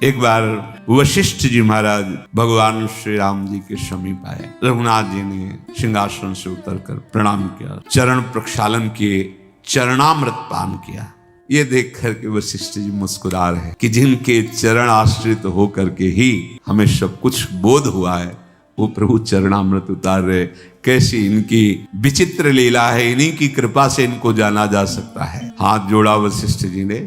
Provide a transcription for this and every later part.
एक बार वशिष्ठ जी महाराज भगवान श्री राम जी के समीप आए। रघुनाथ जी ने सिंहासन से उतरकर प्रणाम किया, चरण प्रक्षालन किए, चरणामृत पान किया। ये देख करके वशिष्ठ जी मुस्कुरा रहे कि जिनके चरण आश्रित होकर के ही हमें सब कुछ बोध हुआ है, वो प्रभु चरणामृत उतार रहे। कैसी इनकी विचित्र लीला है, इन्हीं की कृपा से इनको जाना जा सकता है। हाथ जोड़ा वशिष्ठ जी ने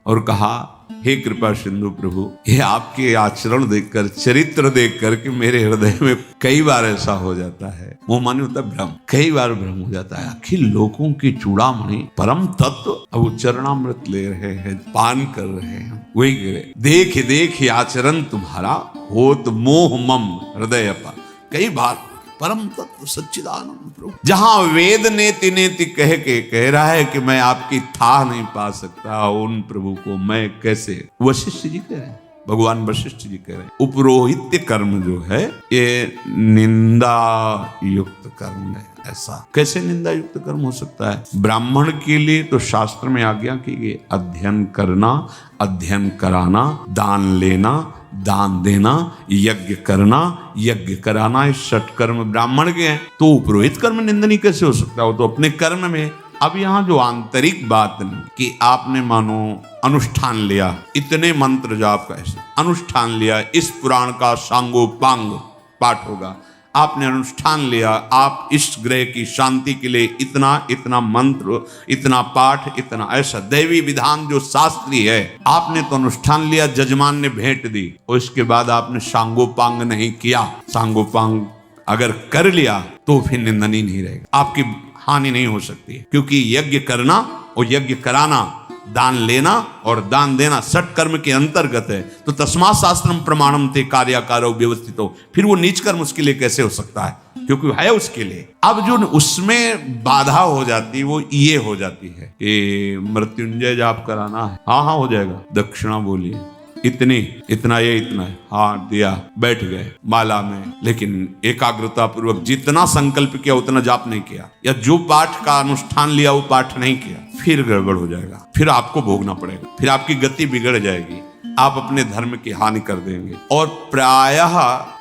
और कहा, हे कृपा सिंधु प्रभु, ये आपके आचरण देखकर, चरित्र देख कर के मेरे हृदय में कई बार ऐसा हो जाता है, वो माने होता भ्रम, कई बार भ्रम हो जाता है। आखिर लोगों की चूड़ामणि परम तत्व अब चरणामृत ले रहे हैं, पान कर रहे हैं, वही कह रहे, देख देख आचरण तुम्हारा होत मोह मम हृदय पर। कई बार परम तत्व सच्चिदानंद प्रभु जहां वेद नेति नेति कह के कह रहा है कि मैं आपकी था नहीं पा सकता, उन प्रभु को मैं कैसे। वशिष्ठ जी कह रहे हैं, भगवान वशिष्ठ जी कह रहे हैं, उपरोहित्य कर्म जो है ये निंदा युक्त कर्म है। ऐसा कैसे निंदा युक्त कर्म हो सकता है? ब्राह्मण के लिए तो शास्त्र में आज्ञा की गई, अध्ययन करना, अध्ययन कराना, दान लेना, दान देना, यज्ञ करना, यज्ञ कराना, ये षट कर्म ब्राह्मण के हैं। तो उपरोहित कर्म निंदनीय कैसे हो सकता है? वो तो अपने कर्म में। अब यहाँ जो आंतरिक बात नहीं कि आपने मानो अनुष्ठान लिया, इतने मंत्र जाप का ऐसे अनुष्ठान लिया, इस पुराण का सांगोपांग पाठ होगा, आपने अनुष्ठान लिया, आप इस ग्रह की शांति के लिए इतना इतना मंत्र, इतना पाठ, इतना ऐसा दैवी विधान जो शास्त्रीय है, आपने तो अनुष्ठान लिया, जजमान ने भेंट दी, और इसके बाद आपने सांगोपांग नहीं किया। सांगोपांग अगर कर लिया तो फिर निंदनीय नहीं रहेगा, आपकी हानि नहीं हो सकती है, क्योंकि यज्ञ करना और यज्ञ कराना, दान लेना और दान देना षट कर्म के अंतर्गत है। तो तस्मात् शास्त्रम प्रमाणम ते कार्याकारो व्यवस्थितो, फिर वो नीच कर्म उसके लिए कैसे हो सकता है? क्योंकि है उसके लिए। अब जो उसमें बाधा हो जाती है वो ये हो जाती है कि मृत्युंजय जाप कराना है, हाँ हाँ हो जाएगा, दक्षिणा बोलिए इतनी, इतना ये इतना है, हाँ दिया, बैठ गए माला में, लेकिन एकाग्रता पूर्वक जितना संकल्प किया उतना जाप नहीं किया, या जो पाठ का अनुष्ठान लिया वो पाठ नहीं किया, फिर गड़बड़ हो जाएगा, फिर आपको भोगना पड़ेगा, फिर आपकी गति बिगड़ जाएगी, आप अपने धर्म की हानि कर देंगे। और प्रायः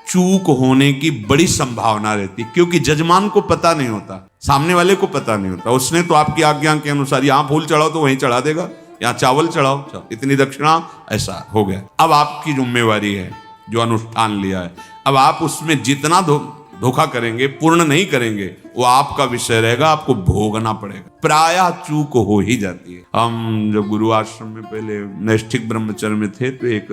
चूक होने की बड़ी संभावना रहती, क्योंकि जजमान को पता नहीं होता, सामने वाले को पता नहीं होता। उसने तो आपकी आज्ञा के अनुसार यहाँ फूल चढ़ाओ तो वहीं चढ़ा देगा, यहाँ चावल चढ़ाओ, इतनी दक्षिणा, ऐसा हो गया। अब आपकी जिम्मेवारी है जो अनुष्ठान लिया है, अब आप उसमें जितना धोखा करेंगे, पूर्ण नहीं करेंगे, वो आपका विषय रहेगा, आपको भोगना पड़ेगा। प्रायः चूक हो ही जाती है। हम जब गुरु आश्रम में पहले नैष्ठिक ब्रह्मचर्य में थे तो एक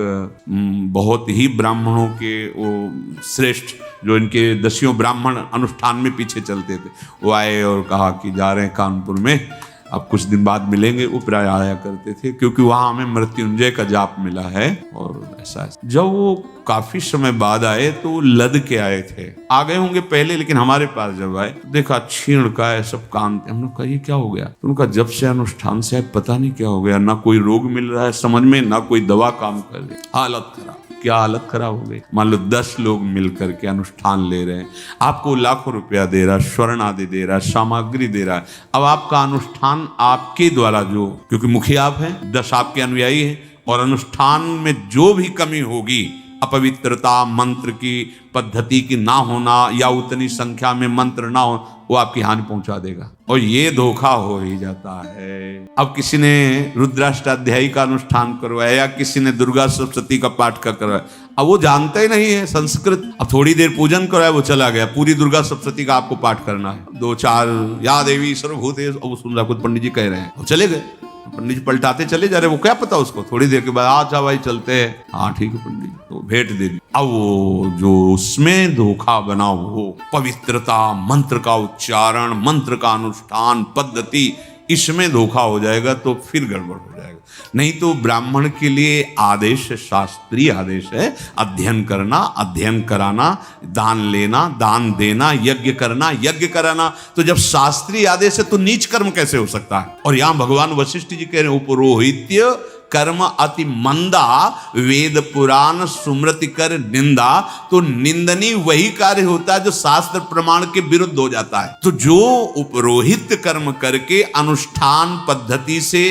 बहुत ही ब्राह्मणों के वो श्रेष्ठ जो इनके दसियों ब्राह्मण अनुष्ठान में पीछे चलते थे, वो आए और कहा कि जा रहे हैं कानपुर में, अब कुछ दिन बाद मिलेंगे। वो प्राय आया करते थे क्योंकि वहां हमें मृत्युंजय का जाप मिला है। और ऐसा जब वो काफी समय बाद आए तो लद के आए थे, आ गए होंगे पहले, लेकिन हमारे पास जब आए देखा छीण का है, सब कान। हमने कहा ये क्या हो गया? तो उनका जब से अनुष्ठान से पता नहीं क्या हो गया, ना कोई रोग मिल रहा है समझ में, ना कोई दवा काम कर रही, हालत खराब। क्या हालत खराब हो गई? मान लो 10 लोग मिलकर के अनुष्ठान ले रहे हैं, आपको लाखों रुपया दे रहा है, स्वर्ण आदि दे रहा है, सामग्री दे रहा है। अब आपका अनुष्ठान आपके द्वारा जो, क्योंकि मुखिया आप हैं, 10 आपके अनुयायी हैं, और अनुष्ठान में जो भी कमी होगी, अपवित्रता, मंत्र की पद्धति की ना होना, या उतनी संख्या में मंत्र ना हो, वो आपकी हानि पहुंचा देगा। और ये धोखा हो ही जाता है। अब किसी ने रुद्राष्टाध्यायी का अनुष्ठान करवाया, या किसी ने दुर्गा सप्तशती का पाठ का करवाया, अब वो जानता ही नहीं है संस्कृत। अब थोड़ी देर पूजन कराया, वो चला गया, पूरी दुर्गा सप्तशती का आपको पाठ करना है, 2-4 या देवी सर्वभूतेषु, अब सुन रहा कुछ पंडित जी कह रहे हैं, वो चले गए। पंडित जी पलटाते चले जा रहे, वो क्या पता उसको, थोड़ी देर के बाद अच्छा भाई चलते हैं, हाँ ठीक है पंडित, तो भेंट दे दी। अब वो जो उसमें धोखा बना हो, पवित्रता, मंत्र का उच्चारण, मंत्र का अनुष्ठान पद्धति, इसमें धोखा हो जाएगा तो फिर गड़बड़ हो जाएगा। नहीं तो ब्राह्मण के लिए आदेश, शास्त्रीय आदेश है, अध्ययन करना, अध्ययन कराना, दान लेना, दान देना, यज्ञ करना, यज्ञ कराना। तो जब शास्त्रीय आदेश है तो नीच कर्म कैसे हो सकता है? और यहां भगवान वशिष्ठ जी कह रहे हैं, उपरोहित्य कर्म अति मंदा, वेद पुराण सुमृति कर निंदा। तो निंदनीय वही कार्य होता है जो शास्त्र प्रमाण के विरुद्ध हो जाता है। तो जो उपरोहित कर्म करके अनुष्ठान पद्धति से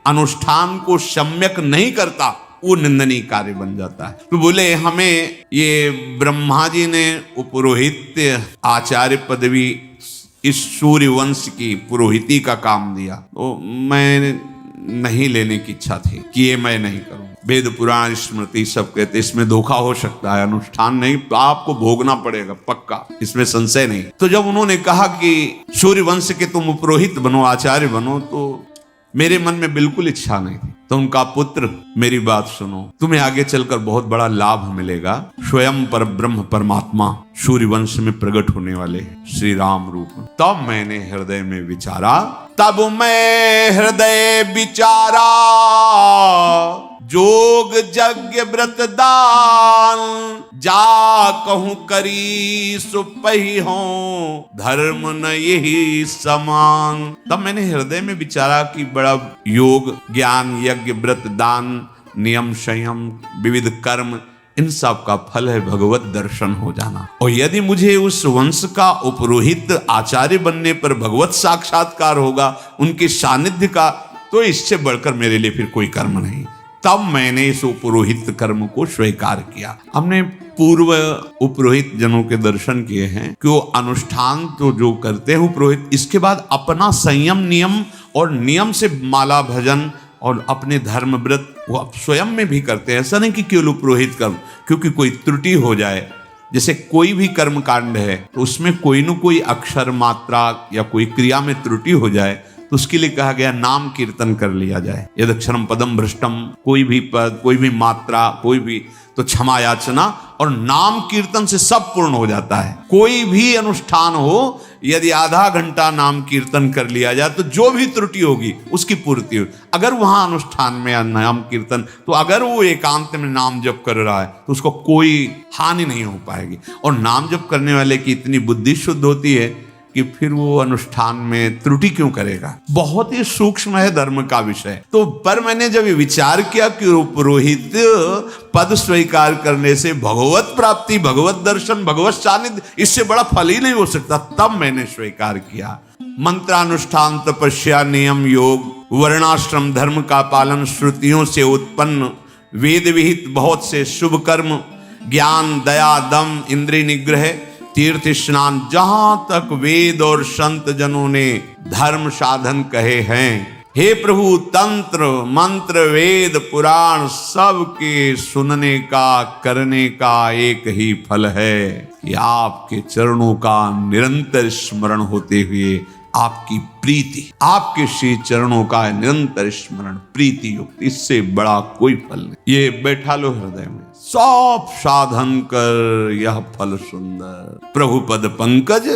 अनुष्ठान को सम्यक नहीं करता, वो निंदनीय कार्य बन जाता है। तो बोले हमें ये ब्रह्मा जी ने पुरोहित आचार्य पदवी इस सूर्य वंश की पुरोहिती का काम दिया, तो मैं नहीं लेने की इच्छा थी कि ये मैं नहीं करूं। वेद पुराण स्मृति सब कहते इसमें धोखा हो सकता है, अनुष्ठान नहीं तो आपको भोगना पड़ेगा पक्का, इसमें संशय नहीं। तो जब उन्होंने कहा कि सूर्य वंश के तुम पुरोहित बनो, आचार्य बनो, तो मेरे मन में बिल्कुल इच्छा नहीं थी। तो उनका पुत्र, मेरी बात सुनो, तुम्हें आगे चलकर बहुत बड़ा लाभ मिलेगा। स्वयं पर ब्रह्म परमात्मा सूर्य वंश में प्रकट होने वाले श्री राम रूप। तब मैंने हृदय में विचारा, तब मैं हृदय विचारा, जोग यज्ञ व्रत दान, जा कहूं करी सुपही हो, धर्म न यही समान। तब मैंने हृदय में विचारा कि बड़ा योग, ज्ञान, यज्ञ, व्रत, दान, नियम, संयम, विविध कर्म, इन सब का फल है भगवत दर्शन हो जाना। और यदि मुझे उस वंश का उपरोहित आचार्य बनने पर भगवत साक्षात्कार होगा, उनके सानिध्य का, तो इससे बढ़कर मेरे लिए फिर कोई कर्म नहीं। तब मैंने इस उपरोहित कर्म को स्वीकार किया। हमने पूर्व उपरोहित जनों के दर्शन किए हैं कि वो अनुष्ठान तो जो करते हैं उपरोहित, इसके बाद अपना संयम, नियम और नियम से माला भजन और अपने धर्म व्रत वो स्वयं में भी करते हैं। ऐसा नहीं कि केवल उपरोहित कर्म, क्योंकि कोई त्रुटि हो जाए, जैसे कोई भी कर्म कांड है तो उसमें कोई न कोई अक्षर, मात्रा या कोई क्रिया में त्रुटि हो जाए, तो उसके लिए कहा गया नाम कीर्तन कर लिया जाए। यदि अक्षरम पदम भ्रष्टम, कोई भी पद, कोई भी मात्रा, कोई भी, तो क्षमा याचना और नाम कीर्तन से सब पूर्ण हो जाता है। कोई भी अनुष्ठान हो, यदि आधा घंटा नाम कीर्तन कर लिया जाए तो जो भी त्रुटि होगी उसकी पूर्ति हो। अगर वहां अनुष्ठान में नाम कीर्तन, तो अगर वो एकांत में नाम जप कर रहा है तो उसको कोई हानि नहीं हो पाएगी। और नाम जप करने वाले की इतनी बुद्धि शुद्ध होती है कि फिर वो अनुष्ठान में त्रुटि क्यों करेगा। बहुत ही सूक्ष्म है धर्म का विषय। तो पर मैंने जब ये विचार किया कि पुरोहित पद स्वीकार करने से भगवत प्राप्ति, भगवत दर्शन, भगवत सानिध्य, इससे बड़ा फल ही नहीं हो सकता, तब मैंने स्वीकार किया। मंत्रानुष्ठान, तपस्या, नियम, योग, वर्णाश्रम धर्म का पालन, श्रुतियों से उत्पन्न वेद विहित बहुत से शुभ कर्म, ज्ञान, दया, दम, इंद्रिय निग्रह, तीर्थ स्नान, जहां तक वेद और संत जनों ने धर्म साधन कहे हैं, हे प्रभु, तंत्र मंत्र वेद पुराण सब के सुनने का, करने का एक ही फल है कि आपके चरणों का निरंतर स्मरण होते हुए आपकी प्रीति, आपके श्री चरणों का निरंतर स्मरण प्रीति युक्त, इससे बड़ा कोई फल नहीं। ये बैठा लो हृदय में, सब साधन कर यह फल सुंदर, प्रभु पद पंकज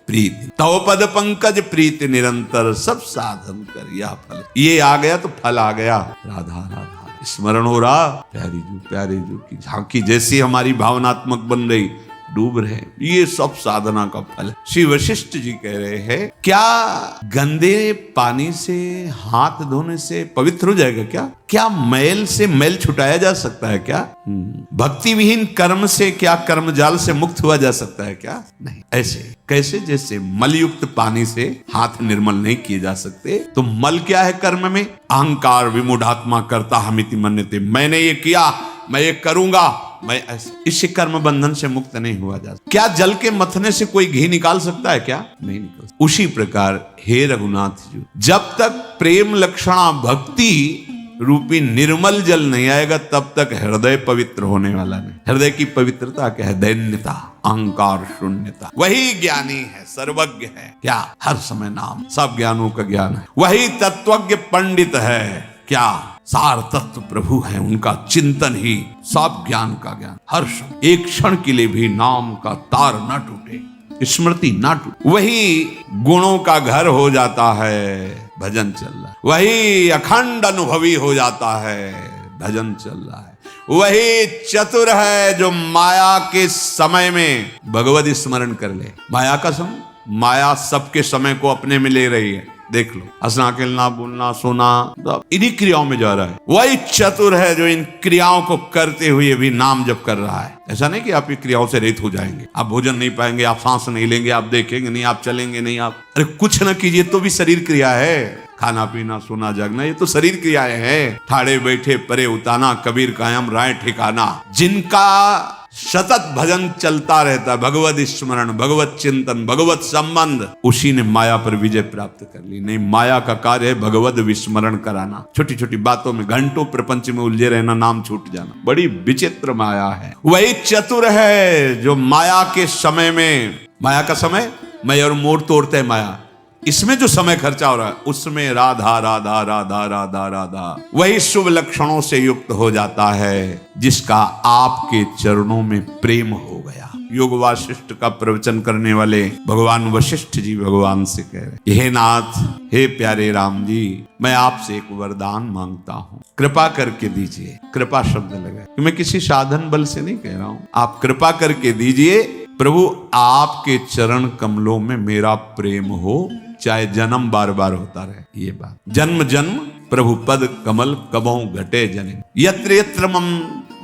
प्रीति, तव पद पंकज प्रीति निरंतर, सब साधन कर यह फल। ये आ गया तो फल आ गया। राधा राधा स्मरण हो रहा, प्यारे जू की झांकी जैसी हमारी भावनात्मक बन रही, डूब रहे, ये सब साधना का फल है। श्री वशिष्ठ जी कह रहे हैं, क्या गंदे पानी से हाथ धोने से पवित्र हो जाएगा क्या? क्या मैल से मैल छुटाया जा सकता है क्या? भक्ति विहीन कर्म से क्या कर्म जाल से मुक्त हुआ जा सकता है क्या? नहीं। ऐसे कैसे? जैसे मलयुक्त पानी से हाथ निर्मल नहीं किए जा सकते, तो मल क्या है कर्म में? अहंकार, विमूढ़ात्मा, कर्ता हमिति मन्यते, मैंने ये किया, मैं ये करूंगा, मैं ऐसे, इससे कर्म बंधन से मुक्त नहीं हुआ जा सकता। क्या जल के मथने से कोई घी निकाल सकता है क्या? नहीं निकाल सकता। उसी प्रकार हे रघुनाथ जी, जब तक प्रेम लक्षणा भक्ति रूपी निर्मल जल नहीं आएगा, तब तक हृदय पवित्र होने वाला नहीं। हृदय की पवित्रता क्या है? दैन्यता, अहंकार शून्यता। वही ज्ञानी है, सर्वज्ञ है, क्या हर समय नाम, सब ज्ञानों का ज्ञान है। वही तत्वज्ञ पंडित है, क्या सार तत्व प्रभु है, उनका चिंतन ही सब ज्ञान का ज्ञान। हर क्षण, एक क्षण के लिए भी नाम का तार न टूटे, स्मृति न टूटे। वही गुणों का घर हो जाता है, भजन चल रहा है। वही अखंड अनुभवी हो जाता है, भजन चल रहा है। वही चतुर है जो माया के समय में भगवत स्मरण कर ले। माया का समय, माया सबके समय को अपने में ले रही है। देख लो, हंसना, खेलना, बोलना, सोना, इन्हीं क्रियाओं में जा रहा है। वही चतुर है जो इन क्रियाओं को करते हुए भी नाम जप कर रहा है। ऐसा नहीं कि आप ये क्रियाओं से रहित हो जाएंगे, आप भोजन नहीं पाएंगे, आप सांस नहीं लेंगे, आप देखेंगे नहीं, आप चलेंगे नहीं, आप अरे कुछ न कीजिए तो भी शरीर क्रिया है। खाना पीना सोना जागना ये तो शरीर क्रियाएं हैं। ठाड़े बैठे परे उताना, कबीर कायम राय ठिकाना। जिनका सतत भजन चलता रहता, भगवत स्मरण, भगवत चिंतन, भगवत संबंध, उसी ने माया पर विजय प्राप्त कर ली। नहीं, माया का कार्य है भगवत विस्मरण कराना। छोटी छोटी बातों में घंटों प्रपंच में उलझे रहना, नाम छूट जाना, बड़ी विचित्र माया है। वही चतुर है जो माया के समय में, माया का समय मैं और मोड़ तोड़ते हैं माया, इसमें जो समय खर्चा हो रहा है उसमें राधा राधा राधा राधा राधा, वही शुभ लक्षणों से युक्त हो जाता है जिसका आपके चरणों में प्रेम हो गया। योग वासिष्ठ का प्रवचन करने वाले भगवान वशिष्ठ जी भगवान से कह रहे, हे नाथ, हे प्यारे राम जी, मैं आपसे एक वरदान मांगता हूँ, कृपा करके दीजिए। कृपा शब्द लगा कि मैं किसी साधन बल से नहीं कह रहा हूँ, आप कृपा करके दीजिए प्रभु, आपके चरण कमलों में मेरा प्रेम हो, चाहे जन्म बार बार होता रहे। ये बात, जन्म जन्म प्रभु पद कमल कबहु घटे जने, यत्र यत्र मम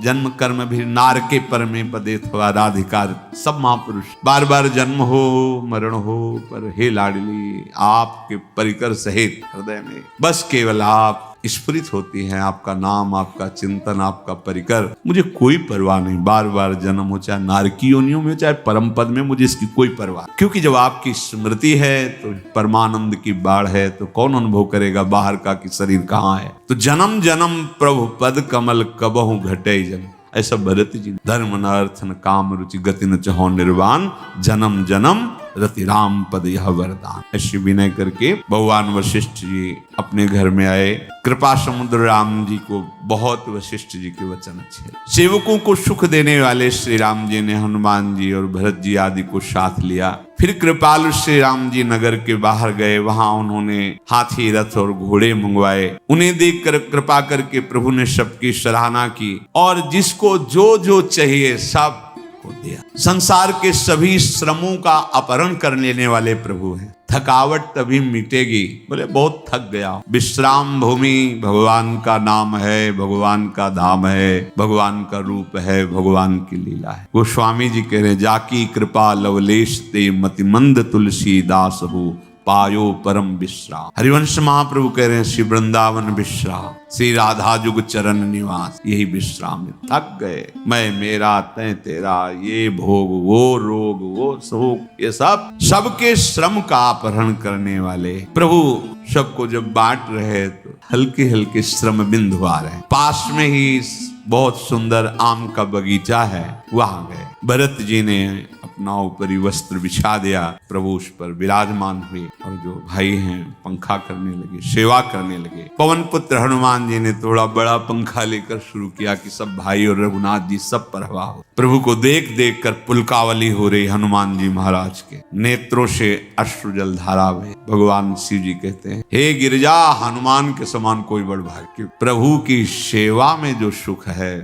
जन्म कर्म भी नारके परमे पदे थवा राधिकार। सब महापुरुष बार बार जन्म हो मरण हो, पर हे लाडली आपके परिकर सहित हृदय में बस केवल आप स्फुरित होती हैं, आपका नाम, आपका चिंतन, आपका परिकर। मुझे कोई परवाह नहीं, बार बार जन्म हो, चाहे नारकी योनियों में, चाहे परम पद में, मुझे इसकी कोई परवाह, क्योंकि जब आपकी स्मृति है तो परमानंद की बाढ़ है, तो कौन अनुभव करेगा बाहर का कि शरीर कहाँ है। तो जन्म जन्म प्रभु पद कमल कबहु घटे जन, ऐसा भरत जी, धर्म न अर्थ न काम रुचि गति न चहो निर्वाण, जन्म जन्म रति राम पद यह वरदान। ऐसी विनय करके भगवान वशिष्ठ जी अपने घर में आए। कृपा समुद्र राम जी को बहुत वशिष्ठ जी के वचन अच्छे। सेवकों को सुख देने वाले श्री राम जी ने हनुमान जी और भरत जी आदि को साथ लिया। फिर कृपालु श्री राम जी नगर के बाहर गए, वहां उन्होंने हाथी रथ और घोड़े मंगवाए। उन्हें देखकर कृपा करके प्रभु ने सबकी सराहना की और जिसको जो जो चाहिए सब को दिया। संसार के सभी श्रमों का अपहरण कर लेने वाले प्रभु हैं। थकावट तभी मिटेगी, बोले बहुत थक गया। विश्राम भूमि भगवान का नाम है, भगवान का धाम है, भगवान का रूप है, भगवान की लीला है। गोस्वामी जी कह रहे, जाकी कृपा लवलेश ते मतिमंद तुलसीदास हो, पायो परम विश्राम। हरिवंश महाप्रभु कह रहे हैं, श्री वृंदावन विश्राम, श्री राधा जुग चरण निवास, यही विश्राम। थक गए, मैं मेरा तय तेरा, ये भोग वो रोग वो शोक, ये सब सबके श्रम का अपहरण करने वाले प्रभु सबको जब बांट रहे तो हल्के हल्के श्रम बिंदु आ रहे। पास में ही बहुत सुंदर आम का बगीचा है, वहां गए। भरत जी ने अपना ऊपरी वस्त्र बिछा दिया, प्रभु उस पर विराजमान हुए और जो भाई हैं पंखा करने लगे, सेवा करने लगे। पवन पुत्र हनुमान जी ने थोड़ा बड़ा पंखा लेकर शुरू किया कि सब भाई और रघुनाथ जी सब पर हवा हो। प्रभु को देख देख कर पुलकावली हो रही हनुमान जी महाराज के नेत्रों से अश्रु जल धारा हुए। भगवान शिव जी कहते हैं, हे गिरिजा, हनुमान के समान कोई बड़ भाग्य। प्रभु की सेवा में जो सुख है,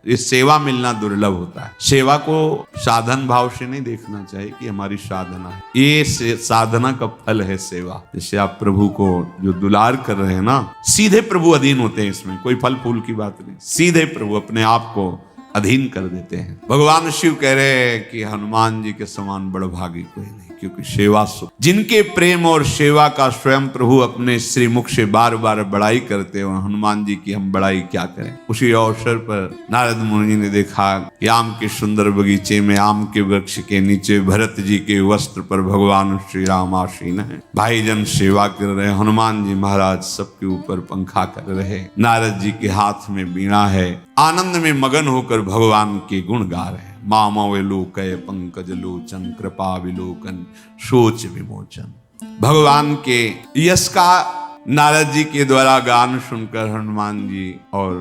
ये सेवा मिलना दुर्लभ होता है। सेवा को साधन भाव से नहीं देखना चाहिए कि हमारी साधना है, ये साधना का फल है सेवा। जैसे आप प्रभु को जो दुलार कर रहे हैं ना, सीधे प्रभु अधीन होते हैं, इसमें कोई फल फूल की बात नहीं, सीधे प्रभु अपने आप को अधीन कर देते हैं। भगवान शिव कह रहे हैं कि हनुमान जी के समान बड़ भागी कोई नहीं, क्योंकि सेवा सुख। जिनके प्रेम और सेवा का स्वयं प्रभु अपने श्री मुख से बार बार बड़ाई करते हैं, हनुमान जी की हम बड़ाई क्या करें। उसी अवसर पर नारद मुनि ने देखा कि आम के सुंदर बगीचे में आम के वृक्ष के नीचे भरत जी के वस्त्र पर भगवान श्री राम आसीन है। भाईजन सेवा कर रहे, हनुमान जी महाराज सबके ऊपर पंखा कर रहे, नारद जी के हाथ में वीणा है, आनंद में मगन होकर भगवान के गुण गा रहे हैं। मामा विलोकय पंकज लोचन, कृपा विलोकन सोच विमोचन। भगवान के यश का नारद जी के द्वारा गान सुनकर हनुमान जी और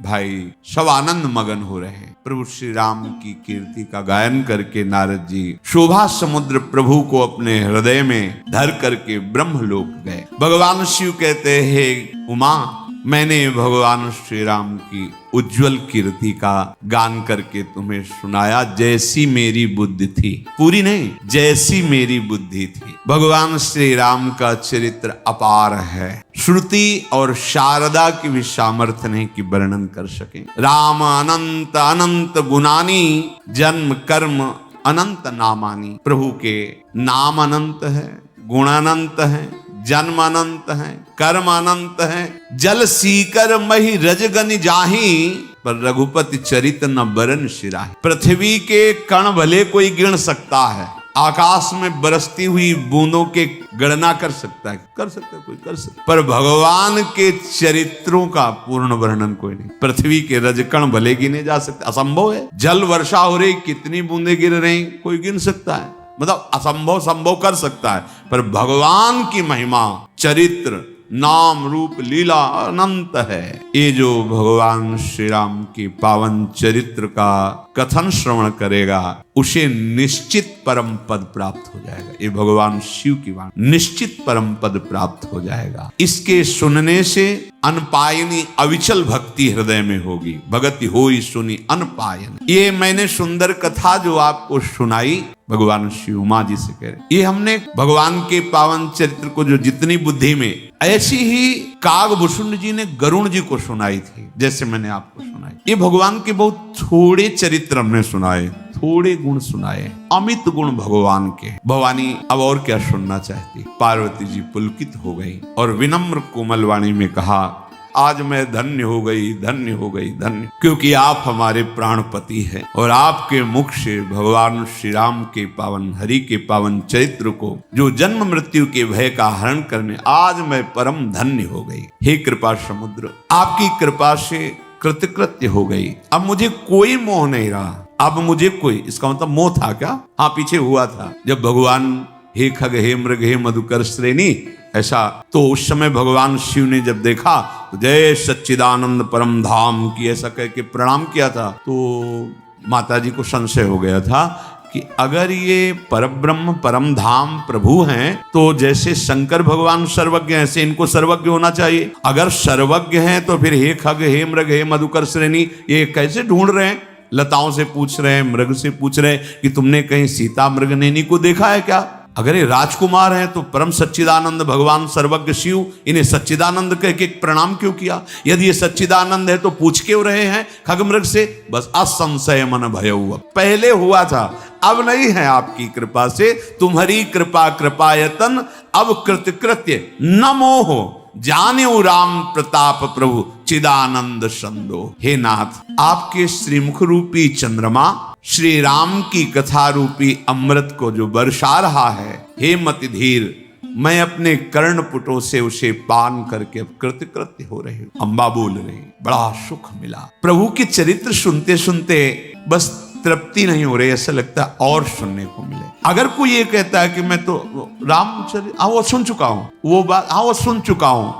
भाई सब आनंद मगन हो रहे हैं। प्रभु श्री राम की कीर्ति का गायन करके नारद जी शोभा समुद्र प्रभु को अपने हृदय में धर करके ब्रह्मलोक गए। भगवान शिव कहते हैं, हे उमा, मैंने भगवान श्री राम की उज्जवल कीर्ति का गान करके तुम्हें सुनाया, जैसी मेरी बुद्धि थी, पूरी नहीं, जैसी मेरी बुद्धि थी। भगवान श्री राम का चरित्र अपार है, श्रुति और शारदा की भी सामर्थ्य नहीं कि वर्णन कर सके। राम अनंत अनंत गुणानी, जन्म कर्म अनंत नामानी। प्रभु के नाम अनंत है, गुण अनंत है, जन्म अनंत है, कर्म अनंत है। जल सीकर मही रजगन जाही, पर रघुपति चरित न बरन शिराही। पृथ्वी के कण भले कोई गिन सकता है, आकाश में बरसती हुई बूंदों के गणना कर सकता है, कोई कर सकता है, पर भगवान के चरित्रों का पूर्ण वर्णन कोई नहीं। पृथ्वी के रजकण भले गिने जा सकते, असंभव है। जल वर्षा हो रही, कितनी बूंदे गिर रही, कोई गिन सकता है? मतलब असंभव संभव कर सकता है, पर भगवान की महिमा, चरित्र, नाम, रूप, लीला अनंत है। ये जो भगवान श्री राम की पावन चरित्र का कथन श्रवण करेगा, उसे निश्चित परम पद प्राप्त हो जाएगा। ये भगवान शिव की वाणी, निश्चित परम पद प्राप्त हो जाएगा। इसके सुनने से अनपायनी अविचल भक्ति हृदय में होगी। भगति होई सुनी अनपायन। ये मैंने सुंदर कथा जो आपको सुनाई, भगवान शिव उमा जी से कह रहे, ये हमने भगवान के पावन चरित्र को जो जितनी बुद्धि में, ऐसी ही कागभूषुंड जी ने गरुण जी को सुनाई थी, जैसे मैंने आपको सुनाई। ये भगवान के बहुत थोड़े चरित्र हमने सुनाए, थोड़े गुण सुनाए, अमित गुण भगवान के। भवानी अब और क्या सुनना चाहती? पार्वती जी पुलकित हो गई और विनम्र कोमल वाणी में कहा, आज मैं धन्य हो गई, धन्य हो गई, धन्य, क्योंकि आप हमारे प्राणपति हैं और आपके मुख से भगवान श्री राम के पावन, हरि के पावन चरित्र को, जो जन्म मृत्यु के भय का हरण करने, आज मैं परम धन्य हो गई। हे कृपा समुद्र, आपकी कृपा से कृतकृत्य हो गई। अब मुझे कोई मोह नहीं रहा। अब मुझे कोई, इसका मतलब मोह था क्या? हाँ, पीछे हुआ था जब भगवान हे खग हे मृग हे मधुकर श्रेणी, ऐसा तो उस समय भगवान शिव ने जब देखा तो जय सच्चिदानंद परम धाम की ऐसा कह के प्रणाम किया था, तो माता जी को संशय हो गया था कि अगर ये परब्रह्म परम धाम प्रभु हैं, तो जैसे शंकर भगवान सर्वज्ञ हैं, ऐसे इनको सर्वज्ञ होना चाहिए। अगर सर्वज्ञ हैं तो फिर हे खग हे मृग हे मधुकर श्रेणी ये कैसे ढूंढ रहे हैं? लताओं से पूछ रहे हैं, मृग से पूछ रहे हैं कि तुमने कहीं सीता मृग नैनी को देखा है क्या? अगर ये राजकुमार हैं तो परम सच्चिदानंद भगवान सर्वज्ञ शिव इन्हें सच्चिदानंद कह के प्रणाम क्यों किया? यदि ये सच्चिदानंद है तो पूछ क्यों रहे हैं खगमृग से? बस असंशय मन भय हुआ, पहले हुआ था, अब नहीं है। आपकी कृपा से, तुम्हारी कृपा कृपायतन अब कृतकृत्य न मोह, जाने राम प्रताप प्रभु चिदानंद संदो। हे नाथ, आपके श्रीमुख रूपी चंद्रमा श्री राम की कथा रूपी अमृत को जो बरसा रहा है, हे मति धीर, मैं अपने कर्णपुटों से उसे पान करके अब कृतकृत्य हो रही हूं। अम्बा बोल रही, बड़ा सुख मिला। प्रभु के चरित्र सुनते सुनते बस तृप्ति नहीं हो रही, ऐसा लगता है और सुनने को मिले। अगर कोई ये कहता है कि मैं तो रामचरित्र वो सुन चुका हूं, वो बात वो सुन चुका हूं,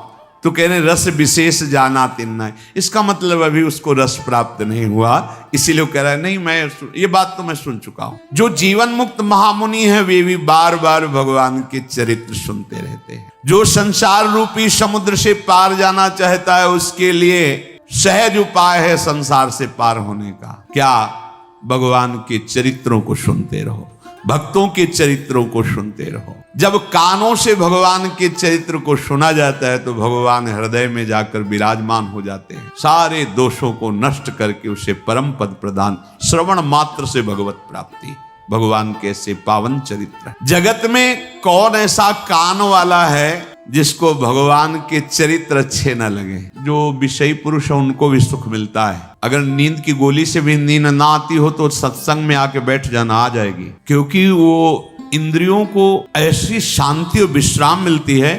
तो कह रहे रस विशेष जाना तिन्ना, इसका मतलब अभी उसको रस प्राप्त नहीं हुआ, इसीलिए वो कह रहा है नहीं मैं ये बात तो मैं सुन चुका हूं। जो जीवन मुक्त महामुनि है वे भी बार बार भगवान के चरित्र सुनते रहते हैं। जो संसार रूपी समुद्र से पार जाना चाहता है, उसके लिए सहज उपाय है संसार से पार होने का। क्या? भगवान के चरित्रों को सुनते रहो, भक्तों के चरित्रों को सुनते रहो। जब कानों से भगवान के चरित्र को सुना जाता है तो भगवान हृदय में जाकर विराजमान हो जाते हैं, सारे दोषों को नष्ट करके उसे परम पद प्रदान, श्रवण मात्र से भगवत प्राप्ति। भगवान के ऐसे पावन चरित्र जगत में कौन ऐसा कान वाला है जिसको भगवान के चरित्र अच्छे न लगे? जो विषयी पुरुष है उनको भी सुख मिलता है। अगर नींद की गोली से भी नींद ना आती हो तो सत्संग में आके बैठ जाना, आ जाएगी, क्योंकि वो इंद्रियों को ऐसी शांति और विश्राम मिलती है।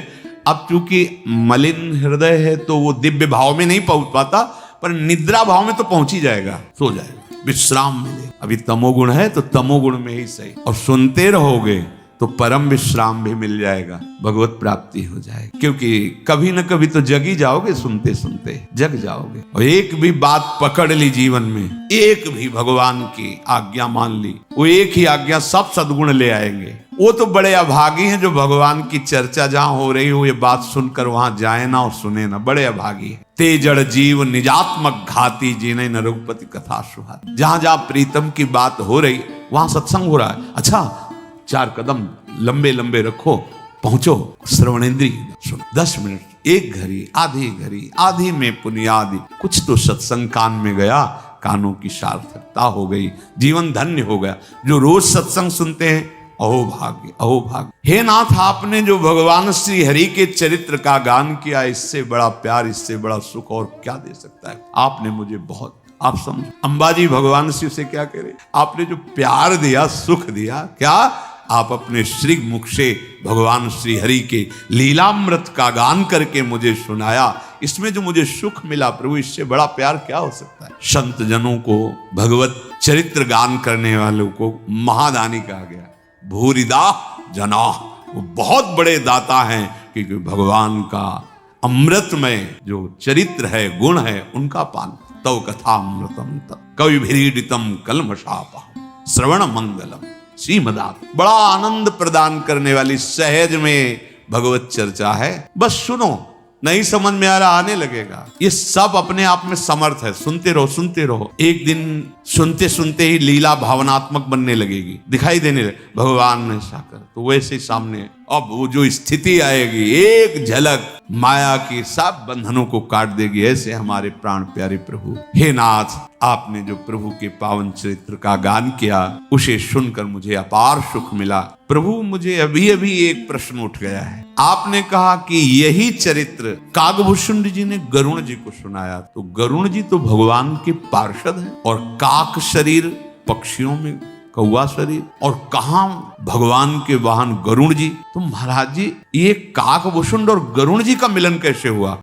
अब चूंकि मलिन हृदय है तो वो दिव्य भाव में नहीं पहुंच पाता, पर निद्रा भाव में तो पहुंच ही जाएगा, सो जाएगा, विश्राम मिले। अभी तमोगुण है तो तमोगुण में ही सही, और सुनते रहोगे तो परम विश्राम भी मिल जाएगा, भगवत प्राप्ति हो जाएगी। क्योंकि कभी न कभी तो जग ही जाओगे, सुनते सुनते जग जाओगे। और एक भी बात पकड़ ली जीवन में, एक भी भगवान की आज्ञा मान ली, वो एक ही आज्ञा सब सद्गुण ले आएंगे। वो तो बड़े अभागी हैं जो भगवान की चर्चा जहां हो रही हो ये बात सुनकर वहां जाए ना और सुने ना, बड़े अभागी है। ते जड़ जीव निजात्मक घाती जिन्हें न रघुपति कथा सुहाती। जहां जहां प्रीतम की बात हो रही वहां सत्संग हो रहा है, अच्छा 4 कदम लंबे लंबे रखो, पहुंचो, श्रवणेन्द्री सुनो, 10 मिनट, 1 घड़ी, आधी घड़ी, आधी में पुनियादी, कुछ तो सत्संग कान में गया, कानों की सार्थकता हो गई, जीवन धन्य हो गया। जो रोज सत्संग सुनते हैं अहोभाग्य अहोभाग्य। हे नाथ, आपने जो भगवान श्री हरि के चरित्र का गान किया, इससे बड़ा प्यार, इससे बड़ा सुख और क्या दे सकता है। आपने मुझे बहुत, आप समझो अंबाजी भगवान शिव से क्या कह रहे, आपने जो प्यार दिया, सुख दिया, क्या आप अपने श्री मुख से भगवान श्री हरि के लीलामृत का गान करके मुझे सुनाया, इसमें जो मुझे सुख मिला प्रभु, इससे बड़ा प्यार क्या हो सकता है। संत जनों को, भगवत चरित्र गान करने वालों को महादानी कहा गया। भूरिदा जना, वो बहुत बड़े दाता हैं, क्योंकि भगवान का अमृत में जो चरित्र है, गुण है, उनका पान। तव कथा अमृतम कवि भीड़ितम कलमशापा श्रवण मंगलम श्रीमदात। बड़ा आनंद प्रदान करने वाली सहज में भगवत चर्चा है। बस सुनो, नहीं समझ में आ रहा, आने लगेगा। ये सब अपने आप में समर्थ है। सुनते रहो, सुनते रहो। एक दिन सुनते सुनते ही लीला भावनात्मक बनने लगेगी, दिखाई देने लगे, भगवान ने ऐसा कर, तो वैसे सामने अब वो जो स्थिति आएगी, एक झलक माया की सब बंधनों को काट देगी। ऐसे हमारे प्राण प्यारे प्रभु। हे नाथ, आपने जो प्रभु के पावन चरित्र का गान किया, उसे सुनकर मुझे अपार सुख मिला। प्रभु, मुझे अभी अभी एक प्रश्न उठ गया है। आपने कहा कि यही चरित्र काकभूषुंड जी ने गरुण जी को सुनाया, तो गरुण जी तो भगवान के पार्षद हैं, और काक शरीर पक्षियों में कौवा शरीर, और कहां भगवान के वाहन गरुण जी। तो महाराज जी, ये काकभूषुंड और गरुण जी का मिलन कैसे हुआ?